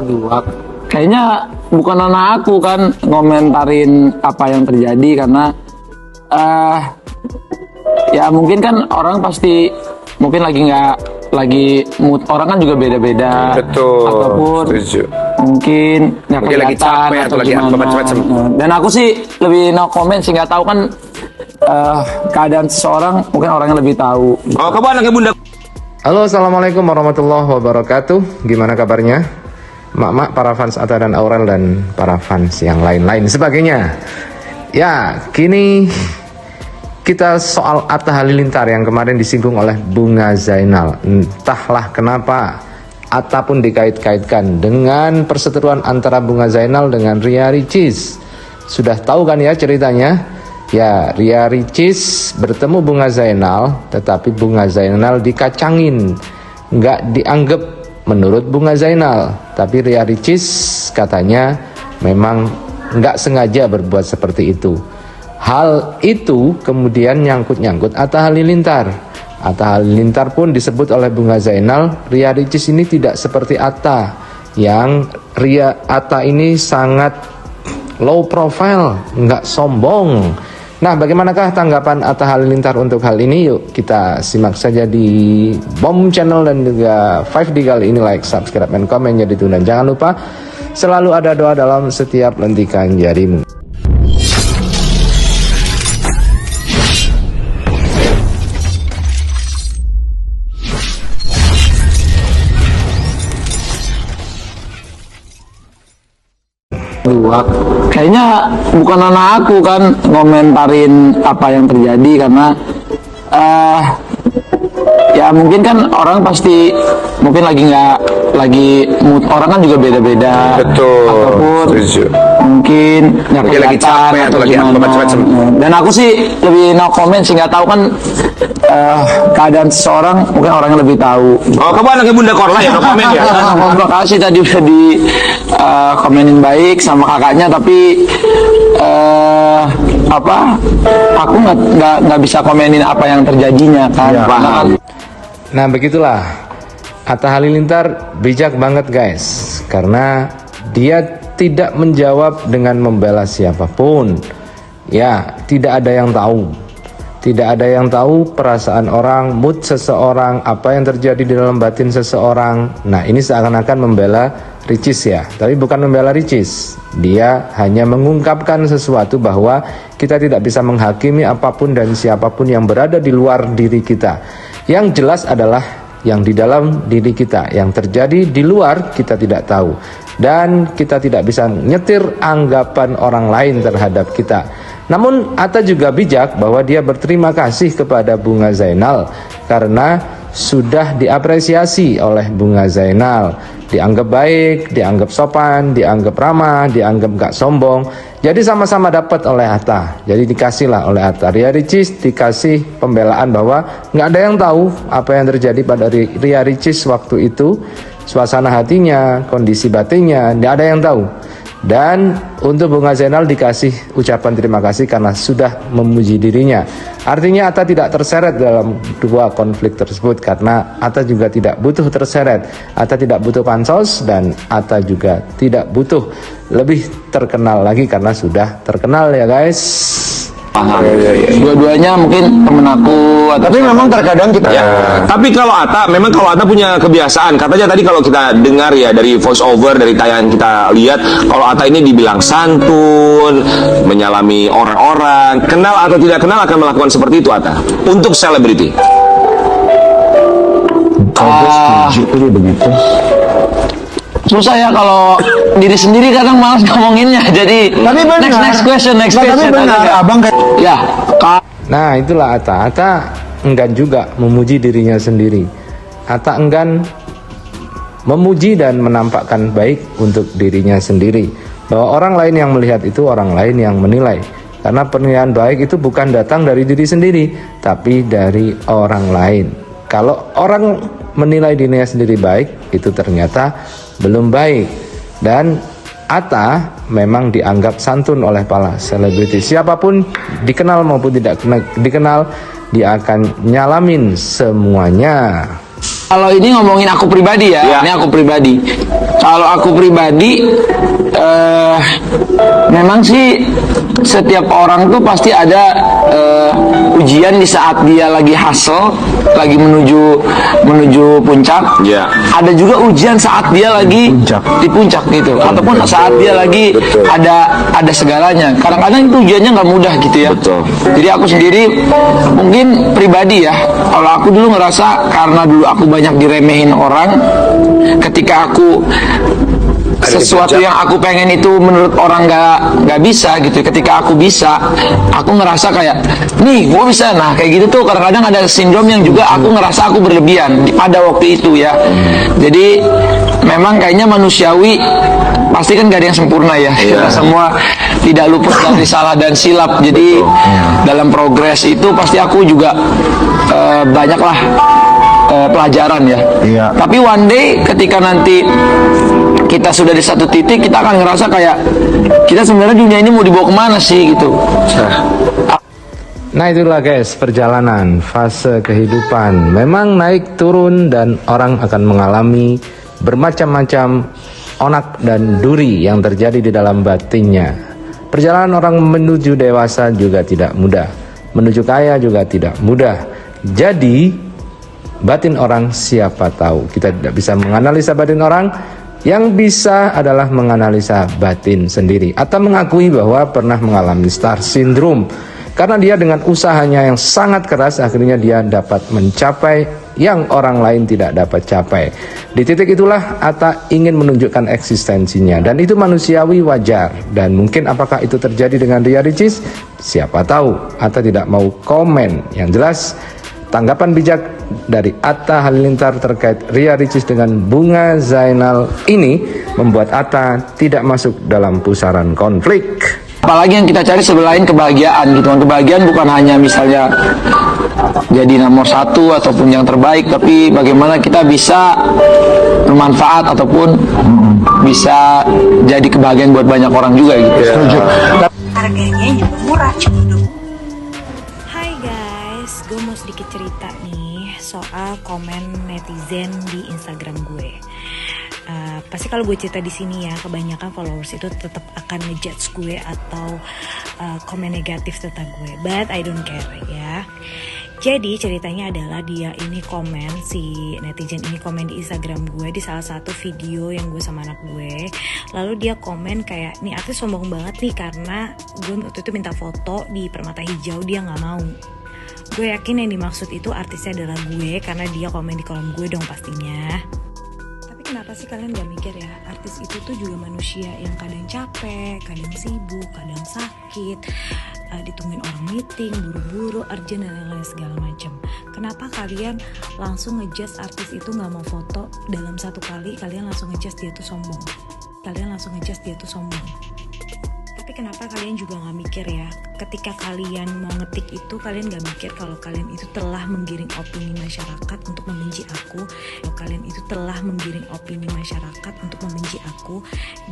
Dua. Kayaknya bukan anak aku kan ngomentarin apa yang terjadi karena ya mungkin kan orang pasti mungkin lagi mood orang kan juga beda-beda. Betul. Ataupun setuju. mungkin nggak Mungkin lagi kelihatan capek atau lagi apa gimana. macam-macam. Dan aku sih lebih no comment sih, nggak tahu kan keadaan seseorang, mungkin orangnya lebih tahu. Oh, kamu anaknya bunda. Halo, assalamualaikum warahmatullahi wabarakatuh. Gimana kabarnya, mak-mak, para fans Atta dan Aurel dan para fans yang lain-lain sebagainya. Ya, kini kita soal Atta Halilintar yang kemarin disinggung oleh Bunga Zainal. Entahlah kenapa Atta pun dikait-kaitkan dengan perseteruan antara Bunga Zainal dengan Ria Ricis. Sudah tahu kan ya ceritanya? Ya, Ria Ricis bertemu Bunga Zainal, tetapi Bunga Zainal dikacangin, nggak dianggap menurut Bunga Zainal. Tapi Ria Ricis katanya memang nggak sengaja berbuat seperti itu. Hal itu kemudian nyangkut-nyangkut Atta Halilintar. Atta Halilintar pun disebut oleh Bunga Zainal, Ria Ricis ini tidak seperti Atta, yang Atta ini sangat low profile, nggak sombong. Nah, bagaimanakah tanggapan Atta Halilintar untuk hal ini? Yuk kita simak saja di Bom Channel dan juga 5D kali ini. Like, subscribe, dan komen jadi dan jangan lupa selalu ada doa dalam setiap lentikan jarimu. Dua. Kayaknya bukan anak aku kan ngomentarin apa yang terjadi karena ya mungkin kan orang pasti mungkin lagi mood orang kan juga beda-beda. Betul. Ataupun setuju. mungkin nggak Mungkin lagi kelihatan capek atau lagi apa gimana. macam-macam. Dan aku sih lebih no comment sih, nggak tahu kan keadaan seseorang, mungkin orangnya lebih tahu. Oh, kamu anaknya bunda Korla ya, no komen ya. Terima kasih tadi udah di komenin baik sama kakaknya, tapi aku nggak bisa komenin apa yang terjadinya kan. Ya, paham. Nah, begitulah. Atta Halilintar bijak banget guys, karena dia tidak menjawab dengan membela siapapun. Ya, tidak ada yang tahu. Tidak ada yang tahu perasaan orang, mood seseorang, apa yang terjadi di dalam batin seseorang. Nah, ini seakan-akan membela Ricis ya, tapi bukan membela Ricis. Dia hanya mengungkapkan sesuatu bahwa kita tidak bisa menghakimi apapun dan siapapun yang berada di luar diri kita. Yang jelas adalah yang di dalam diri kita, yang terjadi di luar kita tidak tahu. Dan kita tidak bisa nyetir anggapan orang lain terhadap kita. Namun Atta juga bijak bahwa dia berterima kasih kepada Bunga Zainal karena sudah diapresiasi oleh Bunga Zainal, dianggap baik, dianggap sopan, dianggap ramah, dianggap gak sombong. Jadi sama-sama dapat oleh Atta. Jadi dikasihlah oleh Atta. Ria Ricis dikasih pembelaan bahwa nggak ada yang tahu apa yang terjadi pada Ria Ricis waktu itu, suasana hatinya, kondisi batinnya, nggak ada yang tahu. Dan untuk Bunga Zainal dikasih ucapan terima kasih karena sudah memuji dirinya. Artinya Atta tidak terseret dalam dua konflik tersebut karena Atta juga tidak butuh terseret. Atta tidak butuh pansos dan Atta juga tidak butuh lebih terkenal lagi karena sudah terkenal ya guys. Paham. Dua-duanya mungkin temen aku. Tapi memang terkadang kita Ya, tapi kalau Atta punya kebiasaan, katanya tadi kalau kita dengar ya dari voice over, dari tayangan kita lihat, kalau Atta ini dibilang santun, menyalami orang-orang, kenal atau tidak kenal akan melakukan seperti itu Atta untuk selebriti. Susah ya kalau diri sendiri, kadang malas ngomonginnya. Jadi Tapi benar. next question. Tapi benar, abang kayak Ya, Nah, itulah Atta. Atta enggan juga memuji dirinya sendiri. Atta enggan memuji dan menampakkan baik untuk dirinya sendiri. Bahwa orang lain yang melihat itu, orang lain yang menilai. Karena penilaian baik itu bukan datang dari diri sendiri, tapi dari orang lain. Kalau orang menilai dirinya sendiri baik, itu ternyata belum baik. Dan Atta memang dianggap santun oleh para selebriti. Siapapun dikenal maupun tidak dikenal, dia akan nyalamin semuanya. Kalau ini ngomongin aku pribadi ya, Ya. ini aku pribadi. Kalau aku pribadi, memang sih setiap orang tuh pasti ada ujian di saat dia lagi hustle, lagi menuju puncak. Ya. Ada juga ujian saat dia lagi di puncak gitu, ataupun saat dia lagi Betul. ada segalanya. Kadang-kadang itu ujiannya nggak mudah gitu ya. Betul. Jadi aku sendiri mungkin pribadi ya, kalau aku dulu ngerasa karena dulu aku banyak diremehin orang, ketika aku sesuatu yang aku pengen itu menurut orang nggak bisa gitu. Ketika aku bisa, aku ngerasa kayak nih gue bisa. Nah kayak gitu tuh kadang-kadang ada sindrom yang juga aku ngerasa aku berlebihan pada waktu itu ya. Jadi memang kayaknya manusiawi, pasti kan gak ada yang sempurna ya. Kita semua tidak luput dari salah dan silap. Jadi dalam progres itu pasti aku juga banyaklah pelajaran ya. Iya. Tapi one day ketika nanti kita sudah di satu titik, kita akan ngerasa kayak kita sebenarnya dunia ini mau dibawa kemana sih gitu. Nah itulah guys, perjalanan, fase kehidupan. Memang naik turun dan orang akan mengalami bermacam-macam onak dan duri yang terjadi di dalam batinnya. Perjalanan orang menuju dewasa juga tidak mudah, menuju kaya juga tidak mudah. Jadi batin orang siapa tahu. Kita tidak bisa menganalisa batin orang. Yang bisa adalah menganalisa batin sendiri atau mengakui bahwa pernah mengalami star syndrome. Karena dia dengan usahanya yang sangat keras, akhirnya dia dapat mencapai yang orang lain tidak dapat capai. Di titik itulah Atta ingin menunjukkan eksistensinya, dan itu manusiawi, wajar. Dan mungkin apakah itu terjadi dengan Ria Ricis? Siapa tahu. Atta tidak mau komen. Yang jelas, tanggapan bijak dari Atta Halilintar terkait Ria Ricis dengan Bunga Zainal ini membuat Atta tidak masuk dalam pusaran konflik. Apalagi yang kita cari selain kebahagiaan gitu. Kebahagiaan bukan hanya misalnya jadi nomor satu ataupun yang terbaik, tapi bagaimana kita bisa bermanfaat ataupun bisa jadi kebahagiaan buat banyak orang juga gitu. Setuju. Harganya juga murah, cuma Hai guys, gue mau sedikit cerita nih soal komen netizen di Instagram gue. Pasti kalau gue cerita di sini ya, kebanyakan followers itu tetap akan ngejudge gue atau komen negatif tentang gue. But I don't care ya. Jadi ceritanya adalah dia ini komen, si netizen ini komen di Instagram gue di salah satu video yang gue sama anak gue. Lalu dia komen kayak, nih artis sombong banget nih karena gue waktu itu minta foto di Permata Hijau, dia nggak mau. Gue yakin yang dimaksud itu artisnya adalah gue, karena dia komen di kolom gue dong pastinya. Tapi kenapa sih kalian gak mikir ya, artis itu tuh juga manusia yang kadang capek, kadang sibuk, kadang sakit, ditungguin orang meeting, buru-buru, urgent dan lain-lain segala macam. Kenapa kalian langsung ngejudge artis itu gak mau foto dalam satu kali, kalian langsung ngejudge dia tuh sombong. Tapi kenapa kalian juga gak mikir ya, ketika kalian mau ngetik itu, kalian gak mikir kalau kalian itu telah menggiring opini masyarakat untuk membenci aku,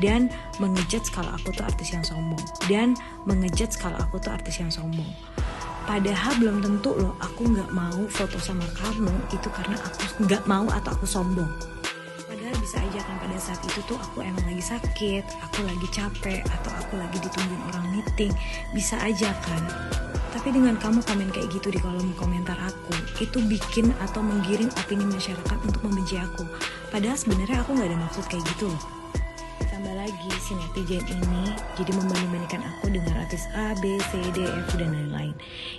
dan mengejudge kalau aku tuh artis yang sombong. Padahal belum tentu loh aku gak mau foto sama kamu itu karena aku gak mau atau aku sombong. Padahal bisa aja kan pada saat itu tuh aku emang lagi sakit, aku lagi capek, atau aku lagi ditungguin orang meeting, bisa aja kan. Tapi dengan kamu komen kayak gitu di kolom komentar aku, itu bikin atau menggiring opini masyarakat untuk membenci aku. Padahal sebenarnya aku gak ada maksud kayak gitu loh. Tambah lagi si netizen ini jadi membanding-bandingkan aku dengan artis A, B, C, D, F, dan lain-lain.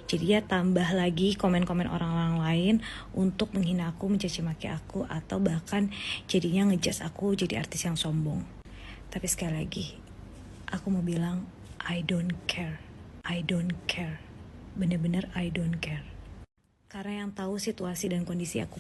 Jadi ya tambah lagi komen-komen orang-orang lain untuk menghina aku, mencaci maki aku, atau bahkan jadinya ngejudge aku jadi artis yang sombong. Tapi sekali lagi, aku mau bilang I don't care. Bener-bener I don't care. Karena yang tahu situasi dan kondisi aku